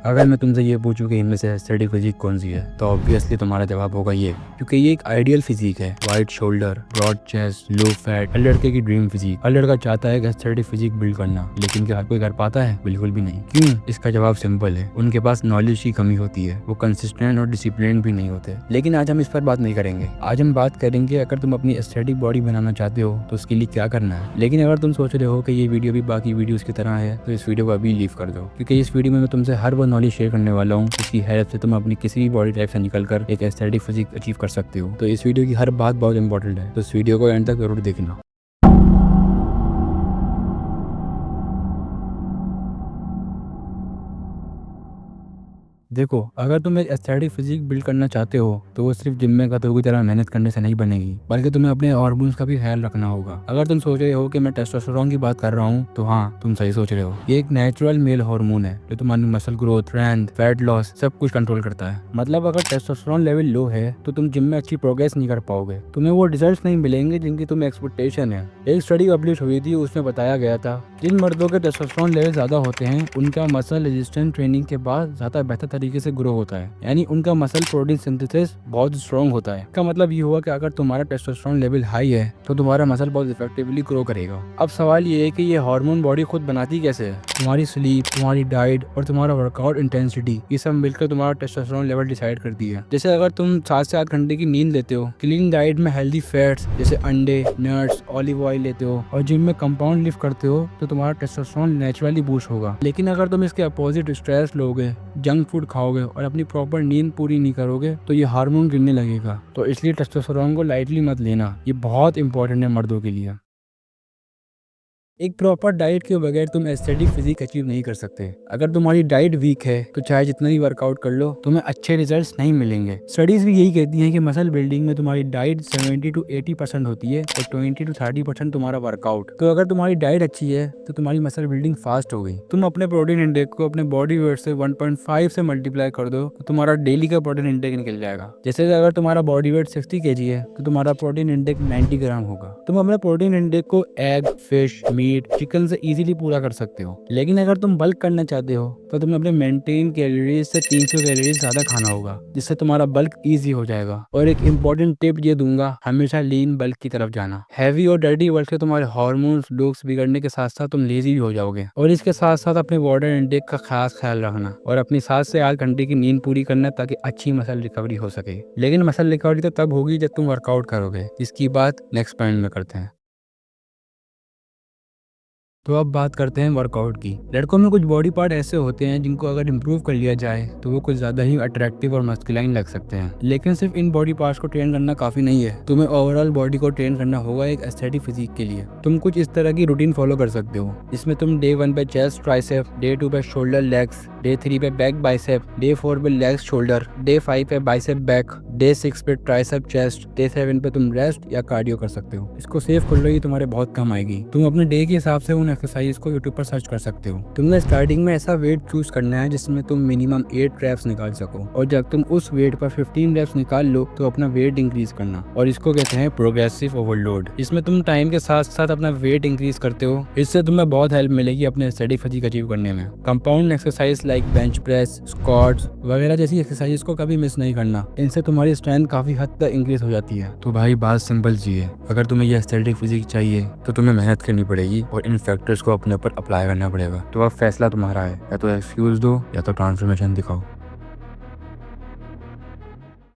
अगर मैं तुमसे ये पूछूं कि इनमें से एस्थेटिक फिजिक कौन सी है तो ऑब्वियसली तुम्हारा जवाब होगा ये, क्योंकि ये एक आइडियल फिजिक है। Wide shoulder, broad chest, low fat, हर लड़के की ड्रीम फिजिक। हर लड़का चाहता है कि एस्थेटिक फिजिक बिल्ड करना, लेकिन क्या हर कोई कर पाता है? बिल्कुल भी नहीं। क्यों? इसका जवाब सिंपल है, उनके पास नॉलेज की कमी होती है, वो कंसिस्टेंट और डिसिप्लिन भी नहीं होते। लेकिन आज हम इस पर बात नहीं करेंगे। आज हम बात करेंगे अगर तुम अपनी एस्थेटिक बॉडी बनाना चाहते हो तो उसके लिए क्या करना है। लेकिन अगर तुम सोच रहे हो कि ये वीडियो भी बाकी वीडियोस की तरह है तो इस वीडियो को अभी लीव कर दो, क्योंकि इस वीडियो में मैं तुमसे हर वो नॉलेज शेयर करने वाला हूँ जिसकी हेल्प से तुम अपनी किसी भी बॉडी टाइप से निकलकर एक एस्थेटिक फिजिक अचीव कर सकते हो। तो इस वीडियो की हर बात बहुत इंपॉर्टेंट है, तो इस वीडियो को एंड तक जरूर देखना। देखो, अगर तुम एक एस्थेटिक फिजिक बिल्ड करना चाहते हो तो वो सिर्फ जिम में कतौ की तरह मेहनत करने से नहीं बनेगी, बल्कि तुम्हें अपने हार्मोन्स का भी ख्याल रखना होगा। अगर तुम सोच रहे हो कि मैं टेस्टोस्टेरोन की बात कर रहा हूँ तो हाँ, तुम सही सोच रहे हो। ये एक नेचुरल मेल हार्मोन है जो तुम्हारी muscle growth, strength, fat loss सब कुछ कंट्रोल करता है। मतलब अगर टेस्टोस्टेरोन लेवल लो है तो तुम जिम में अच्छी प्रोग्रेस नहीं कर पाओगे, तुम्हें वो रिजल्ट नहीं मिलेंगे जिनकी तुम्हें एक्सपेक्टेशन है। एक स्टडी पब्लिश हुई थी, उसमें बताया गया था जिन मर्दों के टेस्टोस्टेरोन लेवल ज्यादा होते हैं उनका मसल रेजिस्टेंट ट्रेनिंग के बाद ज्यादा बेहतर तरीके से ग्रो होता है, यानी उनका मसल प्रोटीन सिंथेसिस बहुत स्ट्रॉन्ग होता है। इसका मतलब ये हुआ कि अगर तुम्हारा टेस्टोस्टेरोन लेवल हाई है तो तुम्हारा मसल बहुत इफेक्टिवली ग्रो करेगा। अब सवाल ये है कि ये हार्मोन बॉडी खुद बनाती कैसे है? तुम्हारी स्लीप, तुम्हारी डाइट और तुम्हारा वर्कआउट इंटेंसिटी, ये सब मिलकर तुम्हारा टेस्टोस्टेरोन लेवल डिसाइड करती है। जैसे अगर तुम 7 से 8 घंटे की नींद लेते हो, क्लीन डाइट में हेल्दी फैट्स जैसे अंडे, नट्स, ऑलिव ऑयल लेते हो और जिम में कंपाउंड लिफ्ट करते हो तो तुम्हारा टेस्टोस्टेरोन नेचुरली बूस्ट होगा। लेकिन अगर तुम इसके अपोजिट स्ट्रेस लोगे, जंक फूड खाओगे और अपनी प्रॉपर नींद पूरी नहीं करोगे तो ये हार्मोन गिरने लगेगा। तो इसलिए टेस्टोस्टेरोन को लाइटली मत लेना, ये बहुत इंपॉर्टेंट है मर्दों के लिए। एक प्रॉपर डाइट के बगैर तुम एस्थेटिक फिजिक अचीव नहीं कर सकते। अगर तुम्हारी डाइट वीक है तो चाहे जितना भी वर्कआउट कर लो तुम्हें अच्छे रिजल्ट्स नहीं मिलेंगे। स्टडीज भी यही कहती हैं कि मसल बिल्डिंग में तुम्हारी डाइट 70 to 80% होती है और 20 to 30% तुम्हारा वर्कआउट। तो अगर तुम्हारी डाइट अच्छी है तो तुम्हारी मसल बिल्डिंग फास्ट हो गई। तुम अपने प्रोटीन इंटेक को अपने बॉडी वेट से 1.5 से मल्टीप्लाई कर दो तो तुम्हारा डेली का प्रोटीन इंटेक निकल जाएगा। जैसे अगर तुम्हारा बॉडी वेट 60 kg है तो तुम्हारा प्रोटीन इंटेक 90 ग्राम होगा। तुम अपने प्रोटीन इंटेक को एग, फिश, मीट, चिकन से इजीली पूरा कर सकते हो। लेकिन अगर तुम बल्क करना चाहते हो तो तुम्हें अपने मेंटेन कैलोरीज से 300 कैलोरीज ज्यादा खाना होगा, जिससे तुम्हारा बल्क इजी हो जाएगा। और एक इम्पोर्टेंट टिप ये दूंगा, हमेशा लीन बल्क की तरफ जाना। हैवी और डर्टी वर्क से तुम्हारे हार्मोन्स, लुक्स बिगड़ने के साथ साथ तुम लेजी भी हो जाओगे। और इसके साथ साथ अपने वाटर इंटेक का खास ख्याल रखना और अपनी 7 से 8 घंटे की नींद पूरी करना ताकि अच्छी मसल रिकवरी हो सके। लेकिन मसल रिकवरी तो तब होगी जब तुम वर्कआउट करोगे, इसकी बात नेक्स्ट पॉइंट में करते हैं। तो अब बात करते हैं वर्कआउट की। लड़कों में कुछ बॉडी पार्ट ऐसे होते हैं जिनको अगर इम्प्रूव कर लिया जाए तो वो कुछ ज्यादा ही अट्रैक्टिव और मस्कुलाइन लग सकते हैं। लेकिन सिर्फ इन बॉडी पार्ट्स को ट्रेन करना काफी नहीं है, तुम्हें ओवरऑल बॉडी को ट्रेन करना होगा एक एस्थेटिक फिजिक के लिए। तुम कुछ इस तरह की रूटीन फॉलो कर सकते हो, जिसमें तुम डे 1 पे चेस्ट ट्राइसेप, डे 2 पे शोल्डर लेग्स, डे 3 पे बैक बाइसेप, डे 4 पे लेग्स शोल्डर, डे 5 पे बाइसेप बैक, डे 6 पे ट्राइसेप चेस्ट, डे 7 पे तुम रेस्ट या कार्डियो कर सकते हो। इसको सेव कर लो, ये तुम्हारे बहुत कम आएगी। तुम अपने डे के हिसाब से उन एक्सरसाइज को यूट्यूब पर सर्च कर सकते हो। तुमने स्टार्टिंग में ऐसा वेट चूज करना है जिसमें तुम मिनिमम 8 रेप्स निकाल सको, और जब तुम उस वेट पर 15 रेप्स निकाल लो तो अपना वेट इंक्रीज करना, और इसको कहते हैं प्रोग्रेसिव ओवरलोड। इसमें तुम टाइम के साथ साथ अपना वेट इंक्रीज करते हो। इससे तुम्हें बहुत हेल्प मिलेगी अपने एस्थेटिक फिजिक अचीव करने में। Compound exercise like bench press, squats वगैरह जैसी एक्सरसाइज को कभी मिस नहीं करना, इनसे तुम्हारी स्ट्रेंथ काफी हद तक इंक्रीज हो जाती है। तो भाई बात सिंपल सी है, अगर तुम्हें ये एस्थेटिक फिजिक चाहिए तो तुम्हें मेहनत करनी पड़ेगी और इन फैक्टर्स को अपने ऊपर अप्लाई करना पड़ेगा। तो अब फैसला तुम्हारा है, या तो एक्सक्यूज दो या तो ट्रांसफॉर्मेशन दिखाओ।